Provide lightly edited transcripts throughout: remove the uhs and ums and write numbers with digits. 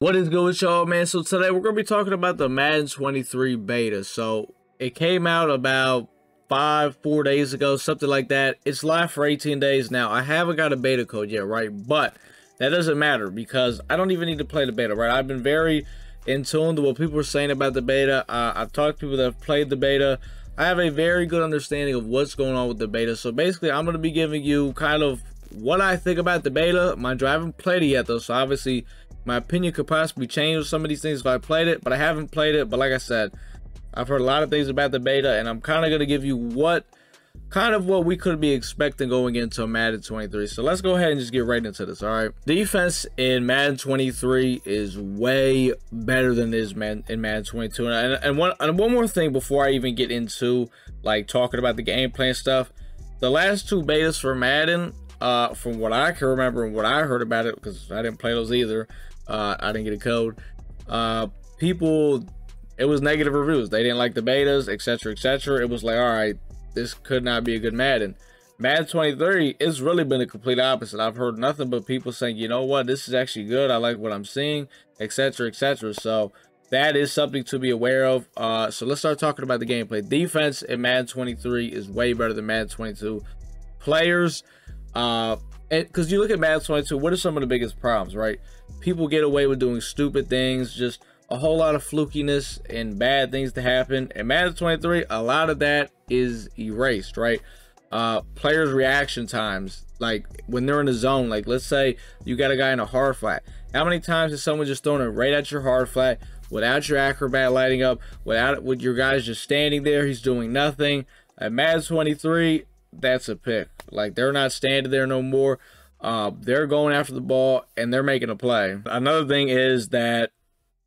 What is good with y'all, man? So today we're going to be talking about the Madden 23 beta. So it came out about 4 days ago, something like that. It's live for 18 days now. I haven't got a beta code yet, right? But that doesn't matter because I don't even need to play the beta, right? I've been very in tune to what people are saying about the beta. I've talked to people that have played the beta. I have a very good understanding of what's going on with the beta. So basically, I'm going to be giving you kind of what I think about the beta. Mind you, I haven't played it yet, though. So obviously, my opinion could possibly change with some of these things if I played it, but I haven't played it. But like I said, I've heard a lot of things about the beta, and I'm kind of going to give you what we could be expecting going into Madden 23. So let's go ahead and just get right into this, all right? Defense in Madden 23 is way better than it is in Madden 22. And one more thing before I even get into like talking about the gameplay and stuff. The last two betas for Madden, from what I can remember and what I heard about it, because I didn't play those either, I didn't get a code. It was negative reviews. They didn't like the betas, etc., etc. It was like, all right, this could not be a good Madden. Madden 23, it's really been the complete opposite. I've heard nothing but people saying, you know what, this is actually good. I like what I'm seeing, etc., etc. So that is something to be aware of. So let's start talking about the gameplay. Defense in Madden 23 is way better than Madden 22. Players, because you look at Madden 22, what are some of the biggest problems, right? People get away with doing stupid things, just a whole lot of flukiness and bad things to happen. In Madden 23, a lot of that is erased, right? Players' reaction times, like when they're in the zone, like let's say you got a guy in a hard flat. How many times has someone just thrown it right at your hard flat without your acrobat lighting up, with your guys just standing there, he's doing nothing? At Madden 23, that's a pick. Like, they're not standing there no more. They're going after the ball and they're making a play. Another thing is that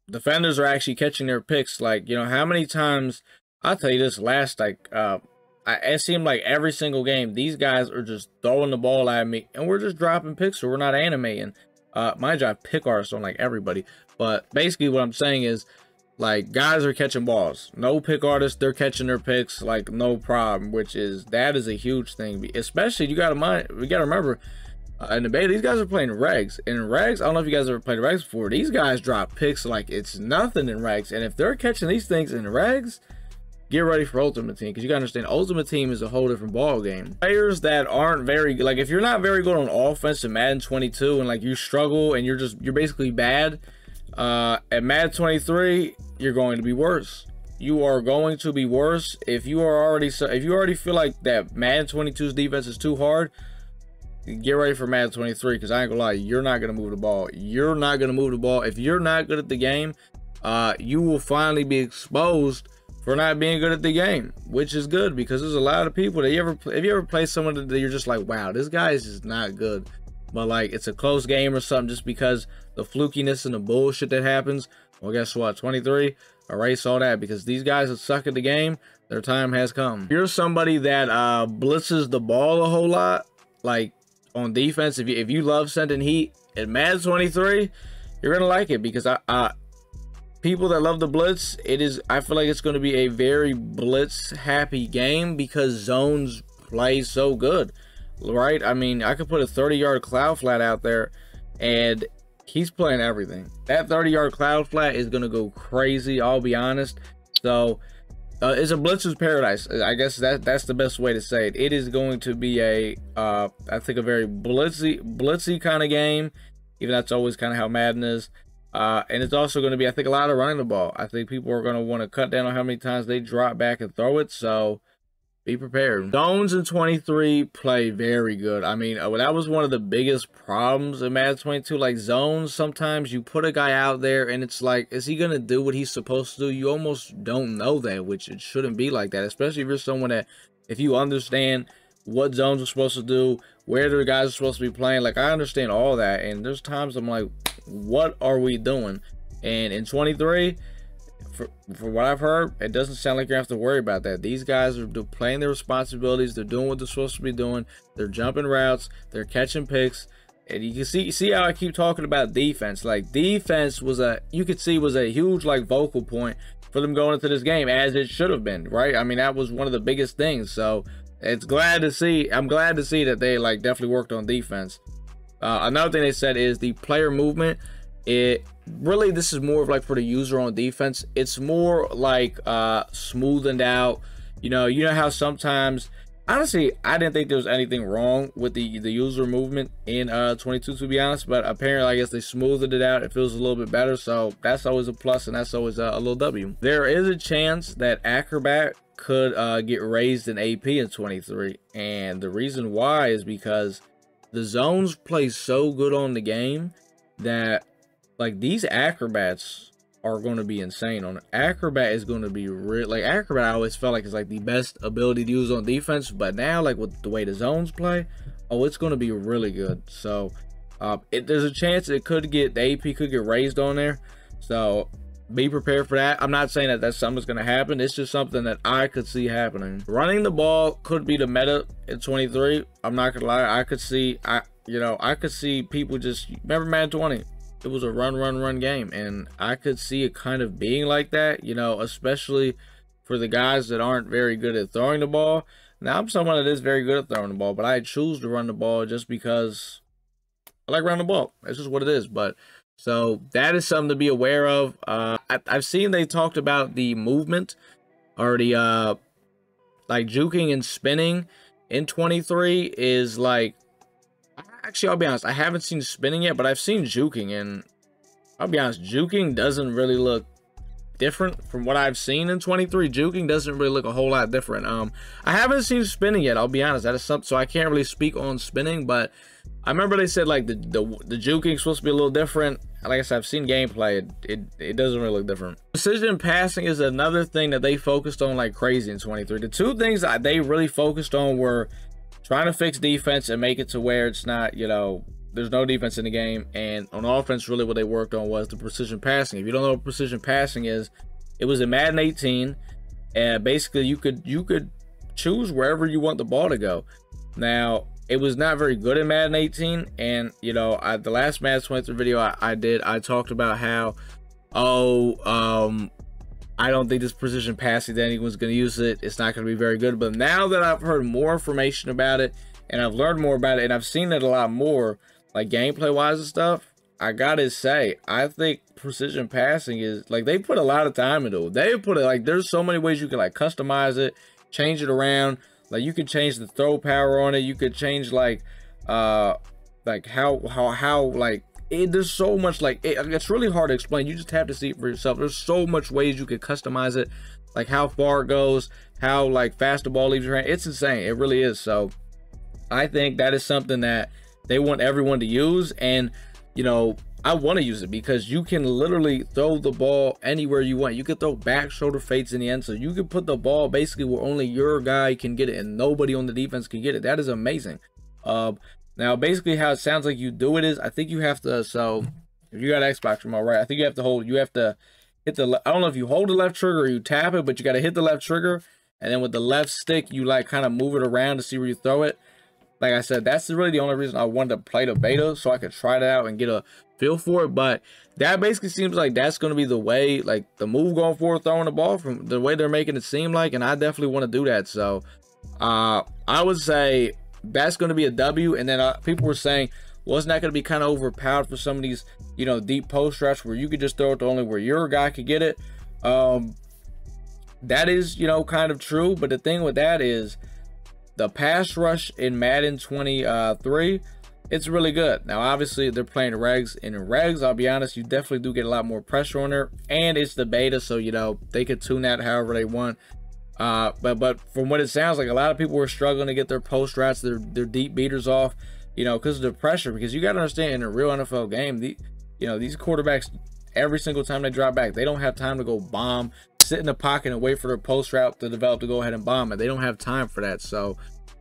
defenders are actually catching their picks. Like, you know, how many times, I'll tell you this, it seemed like every single game, these guys are just throwing the ball at me and we're just dropping picks, or we're not animating. Mind you, I pick artists on like everybody, but basically what I'm saying is, like, guys are catching balls. No pick artists, they're catching their picks like no problem, that is a huge thing. Especially, we gotta remember, in the beta, these guys are playing regs. In regs, I don't know if you guys ever played regs before. These guys drop picks like it's nothing in regs. And if they're catching these things in regs, get ready for Ultimate Team, because you gotta understand, Ultimate Team is a whole different ball game. Players that aren't very good, like if you're not very good on offense in Madden 22 and like you struggle and you're basically bad, at Madden 23, you're going to be worse. You are going to be worse if you already feel like that Madden 22's defense is too hard. Get ready for Madden 23, because I ain't gonna lie, you're not gonna move the ball. You're not gonna move the ball. If you're not good at the game, you will finally be exposed for not being good at the game, which is good, because there's a lot of people that if you ever play someone that you're just like, wow, this guy is just not good, but like it's a close game or something, just because the flukiness and the bullshit that happens. Well, guess what? 23, erase all that, because these guys that suck at the game, their time has come. If you're somebody that blitzes the ball a whole lot, like on defense, if you love sending heat in Madden 23, you're gonna like it, because people that love the blitz, I feel like it's going to be a very blitz happy game, because zones play so good, right? I mean, I could put a 30-yard cloud flat out there and he's playing everything. That 30-yard cloud flat is going to go crazy, I'll be honest. So it's a blitzer's paradise. I guess that's the best way to say it. It is going to be I think a very blitzy kind of game, even that's always kind of how Madden is. And it's also going to be, I think, a lot of running the ball. I think people are going to want to cut down on how many times they drop back and throw it, so be prepared. Zones in 23 play very good. I mean, that was one of the biggest problems in Madden 22. Like, zones, sometimes you put a guy out there and it's like, is he going to do what he's supposed to do? You almost don't know that, which it shouldn't be like that, especially if you're someone that, if you understand what zones are supposed to do, where the guys are supposed to be playing. Like, I understand all that, and there's times I'm like, what are we doing? And in 23, for what I've heard, it doesn't sound like you have to worry about that. These guys are playing their responsibilities. They're doing what they're supposed to be doing. They're jumping routes. They're catching picks. And you can see how I keep talking about defense. Like, defense was a huge like vocal point for them going into this game, as it should have been, right? I mean, that was one of the biggest things. So I'm glad to see that they like definitely worked on defense. Another thing they said is the player movement It really, this is more of like for the user on defense. It's more like smoothened out. You know how sometimes, honestly, I didn't think there was anything wrong with the user movement in 22, to be honest, but apparently I guess they smoothed it out. It feels a little bit better, so that's always a plus, and that's always a little W. There is a chance that Acrobat could get raised in AP in 23, and the reason why is because the zones play so good on the game that like these acrobats are going to be insane on it. Acrobat is going to be real. Like Acrobat, I always felt like it's like the best ability to use on defense, but now like with the way the zones play, oh, it's going to be really good. So there's a chance it could get, the AP could get raised on there, so be prepared for that. I'm not saying that that's something that's going to happen. It's just something that I could see happening. Running the ball could be the meta in 23. I'm not gonna lie, I could see, I could see people just, remember Madden 20, it was a run game, and I could see it kind of being like that, especially for the guys that aren't very good at throwing the ball. Now I'm someone that is very good at throwing the ball, but I choose to run the ball just because I like running the ball. It's just what it is. But so that is something to be aware of. I've seen they talked about the movement or the like juking and spinning in 23 is like, actually, I'll be honest, I haven't seen spinning yet, but I've seen juking, and I'll be honest, juking doesn't really look different from what I've seen in 23. Juking doesn't really look a whole lot different. I haven't seen spinning yet, I'll be honest. That is something, so I can't really speak on spinning, but I remember they said like the juking is supposed to be a little different. Like I said, I've seen gameplay. It doesn't really look different. Precision passing is another thing that they focused on like crazy in 23. The two things that they really focused on were trying to fix defense and make it to where it's not, there's no defense in the game. And on offense, really what they worked on was the precision passing. If you don't know what precision passing is, it was in Madden 18, and basically you could choose wherever you want the ball to go. Now, it was not very good in Madden 18, and the last Madden 23 video I talked about how, I don't think this precision passing that anyone's going to use it. It's not going to be very good. But now that I've heard more information about it, and I've learned more about it, and I've seen it a lot more, like gameplay wise and stuff, I gotta say, I think precision passing is like, they put a lot of time into it. They put it like, there's so many ways you can like customize it, change it around. Like you can change the throw power on it. You could change like how like there's so much, like it's really hard to explain. You just have to see it for yourself. There's so much ways you could customize it, like how far it goes, how like fast the ball leaves your hand. It's insane. It really is. So I think that is something that they want everyone to use, and I want to use it because you can literally throw the ball anywhere you want. You can throw back shoulder fakes in the end, so you can put the ball basically where only your guy can get it and nobody on the defense can get it. That is amazing. Now basically how it sounds like you do it is, I think you have to, so if you got Xbox remote, right, I think you have to hit the, I don't know if you hold the left trigger or you tap it, but you got to hit the left trigger, and then with the left stick you like kind of move it around to see where you throw it. Like I said, that's really the only reason I wanted to play the beta, so I could try it out and get a feel for it. But that basically seems like that's going to be the way, like the move going forward, throwing the ball, from the way they're making it seem like, and I definitely want to do that. So I would say that's going to be a W. And then people were saying, well, it's not going to be kind of overpowered for some of these, deep post routes where you could just throw it to only where your guy could get it. That is, kind of true. But the thing with that is, the pass rush in Madden 23, it's really good. Now, obviously, they're playing regs, and in regs, I'll be honest, you definitely do get a lot more pressure on there, and it's the beta, so, they could tune that however they want. But from what it sounds like, a lot of people were struggling to get their post routes, their deep beaters off, because of the pressure. Because you got to understand, in a real NFL game, these quarterbacks, every single time they drop back, they don't have time to go bomb, sit in the pocket and wait for their post route to develop to go ahead and bomb it. They don't have time for that. So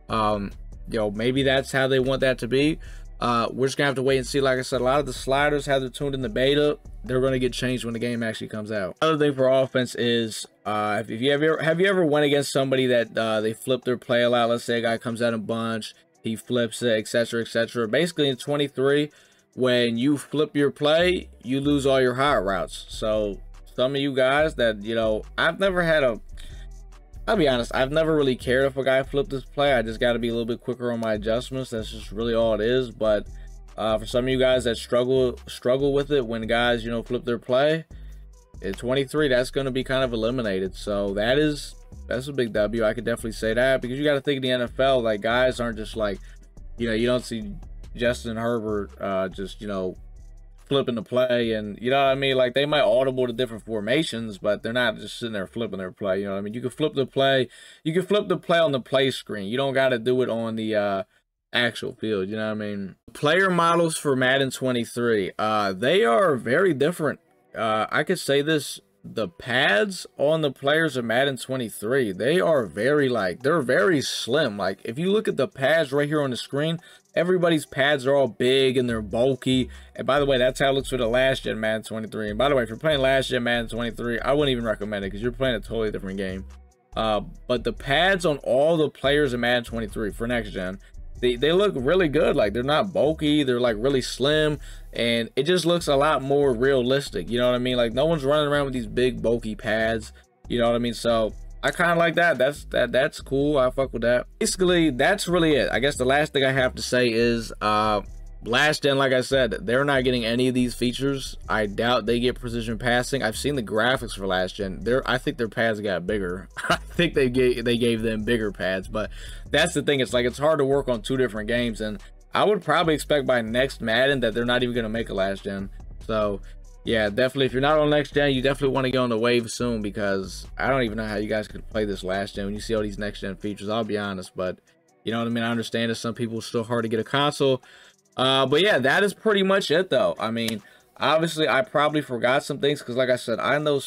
maybe that's how they want that to be. We're just gonna have to wait and see. Like I said, a lot of the sliders, how they're tuned in the beta, they're going to get changed when the game actually comes out. Another thing for offense is have you ever went against somebody that they flip their play a lot? Let's say a guy comes out in bunch, he flips it, etc., etc. Basically in 23, when you flip your play, you lose all your hot routes. So some of you guys that, I'll be honest, I've never really cared if a guy flipped his play. I just got to be a little bit quicker on my adjustments. That's just really all it is. But For some of you guys that struggle with it when guys, you know, flip their play, at 23, that's going to be kind of eliminated. So that's a big W. I could definitely say that, because you got to think in the NFL, like, guys aren't just like, you know, you don't see Justin Herbert just, you know, flipping the play, and you know what I mean, like, they might audible to different formations, but they're not just sitting there flipping their play. You know what I mean? You can flip the play on the play screen. You don't got to do it on the actual field. You know what I mean? Player models for Madden 23, they are very different. I could say this: the pads on the players of Madden 23, they are they're very slim. Like, if you look at the pads right here on the screen, everybody's pads are all big and they're bulky. And by the way, that's how it looks for the last gen Madden 23. And by the way, if you're playing last gen Madden 23, I wouldn't even recommend it, because you're playing a totally different game. But the pads on all the players of Madden 23 for next gen, they look really good. Like, they're not bulky, they're like really slim, and it just looks a lot more realistic. You know what I mean? Like, no one's running around with these big bulky pads. You know what I mean? So I kind of like that. That's cool. I fuck with that. Basically, that's really it. I guess the last thing I have to say is last gen, like I said, they're not getting any of these features. I doubt they get precision passing. I've seen the graphics for last gen. I think their pads got bigger. I think they gave them bigger pads. But that's the thing. It's like, it's hard to work on two different games, and I would probably expect by next Madden that they're not even gonna make a last gen. So yeah, definitely, if you're not on next gen, you definitely want to get on the wave soon, because I don't even know how you guys could play this last gen when you see all these next gen features. I'll be honest, but you know what I mean? I understand that some people it's still hard to get a console. But yeah, that is pretty much it though. I mean, obviously I probably forgot some things, because like I said, I know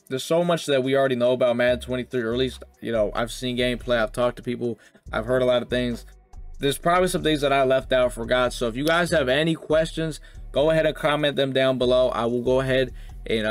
there's so much that we already know about Madden 23, or at least, you know, I've seen gameplay, I've talked to people, I've heard a lot of things. There's probably some things that I left out, forgot. So if you guys have any questions, go ahead and comment them down below. I will go ahead and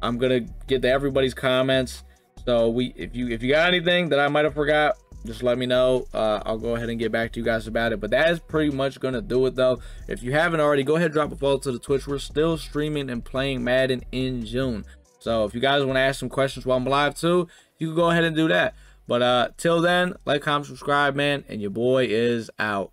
I'm gonna get to everybody's comments. So if you got anything that I might have forgot, just let me know. I'll go ahead and get back to you guys about it. But that is pretty much gonna do it though. If you haven't already, go ahead and drop a follow to the Twitch. We're still streaming and playing Madden in June. So if you guys want to ask some questions while I'm live too, you can go ahead and do that. But till then, like, comment, subscribe, man, and your boy is out.